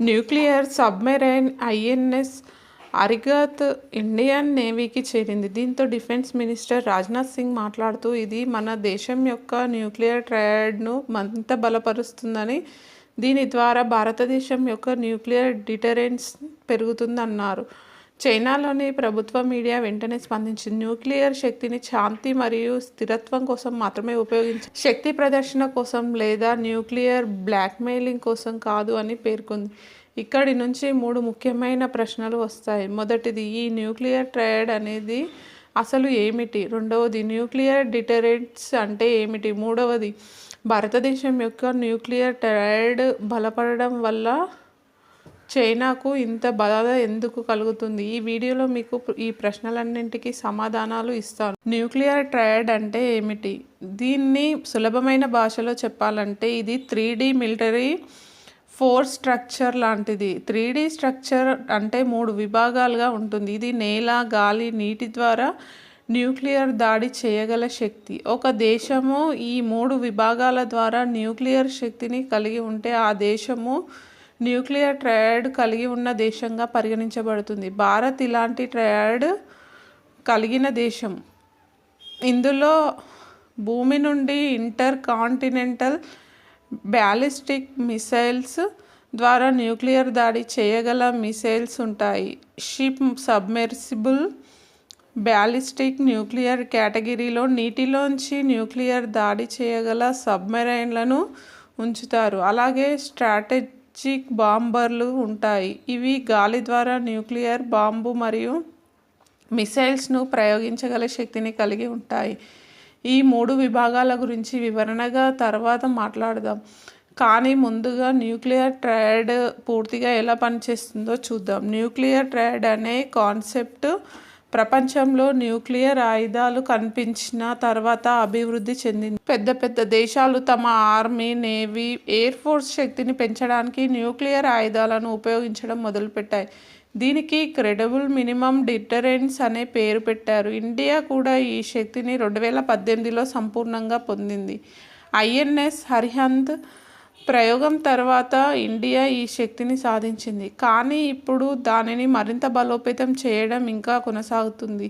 Nuclear submarine INS అరిగత్ Indian నేవీకి చేరింది. దీంతో defence minister Rajnath Singh మాట్లాడుతూ ఇది మన దేశం యొక్క న్యూక్లియర్ ట్రయాడ్ను మరింత బలపరుస్తుందని, దీని ద్వారా భారతదేశం యొక్క న్యూక్లియర్ డిటరెన్స్ పెరుగుతుందన్నారు. చైనాలోని ప్రభుత్వ మీడియా వెంటనే స్పందించింది. న్యూక్లియర్ శక్తిని శాంతి మరియు స్థిరత్వం కోసం మాత్రమే ఉపయోగించాలి, శక్తి ప్రదర్శన కోసం లేదా న్యూక్లియర్ బ్లాక్మెయిలింగ్ కోసం కాదు అని పేర్కొంది. ఇక్కడి నుంచి 3 ముఖ్యమైన ప్రశ్నలు వస్తాయి. మొదటిది, ఈ న్యూక్లియర్ ట్రయాడ్ అనేది అసలు ఏమిటి? రెండవది, న్యూక్లియర్ డిటరెన్స్ అంటే ఏమిటి? మూడవది, భారతదేశం యొక్క న్యూక్లియర్ ట్రయాడ్ బలపడడం వల్ల చైనాకు ఇంత బాధ ఎందుకు కలుగుతుంది? ఈ వీడియోలో మీకు ఈ ప్రశ్నలన్నింటికీ సమాధానాలు ఇస్తాను. న్యూక్లియర్ ట్రయాడ్ అంటే ఏమిటి? దీన్ని సులభమైన భాషలో చెప్పాలంటే ఇది 3D మిలిటరీ ఫోర్స్ స్ట్రక్చర్ లాంటిది. 3D స్ట్రక్చర్ అంటే 3 విభాగాలుగా ఉంటుంది. ఇది నేల, గాలి, నీటి ద్వారా న్యూక్లియర్ దాడి చేయగల శక్తి. ఒక దేశము ఈ 3 విభాగాల ద్వారా న్యూక్లియర్ శక్తిని కలిగి ఉంటే ఆ దేశము న్యూక్లియర్ ట్రయాడ్ కలిగి ఉన్న దేశంగా పరిగణించబడుతుంది. భారత్ ఇలాంటి ట్రయాడ్ కలిగిన దేశం. ఇందులో భూమి నుండి ఇంటర్ కాంటినెంటల్ బ్యాలిస్టిక్ మిసైల్స్ ద్వారా న్యూక్లియర్ దాడి చేయగల మిసైల్స్ ఉంటాయి. షిప్ సబ్మెర్సిబుల్ బ్యాలిస్టిక్ న్యూక్లియర్ కేటగిరీలో నీటిలోంచి న్యూక్లియర్ దాడి చేయగల సబ్మెరైన్లను ఉంచుతారు. అలాగే స్ట్రాటజిక్ బాంబర్లు ఉంటాయి. ఇవి గాలి ద్వారా న్యూక్లియర్ బాంబు మరియు మిసైల్స్ను ప్రయోగించగల శక్తిని కలిగి ఉంటాయి. ఈ 3 విభాగాల గురించి వివరణగా తర్వాత మాట్లాడదాం. కానీ ముందుగా న్యూక్లియర్ ట్రయాడ్ పూర్తిగా ఎలా పనిచేస్తుందో చూద్దాం. న్యూక్లియర్ ట్రయాడ్ అనే కాన్సెప్ట్ ప్రపంచంలో న్యూక్లియర్ ఆయుధాలు కనిపించిన తర్వాత అభివృద్ధి చెందింది. పెద్ద పెద్ద దేశాలు తమ ఆర్మీ, నేవీ, ఎయిర్ ఫోర్స్ శక్తిని పెంచడానికి న్యూక్లియర్ ఆయుధాలను ఉపయోగించడం మొదలుపెట్టాయి. దీనికి క్రెడిబుల్ మినిమం డిటరెన్స్ అనే పేరు పెట్టారు. ఇండియా కూడా ఈ శక్తిని 2018లో సంపూర్ణంగా పొందింది. ఐఎన్ఎస్ అరిహంత్ ప్రయోగం తర్వాత ఇండియా ఈ శక్తిని సాధించింది. కానీ ఇప్పుడు దానిని మరింత బలోపేతం చేయడం ఇంకా కొనసాగుతుంది.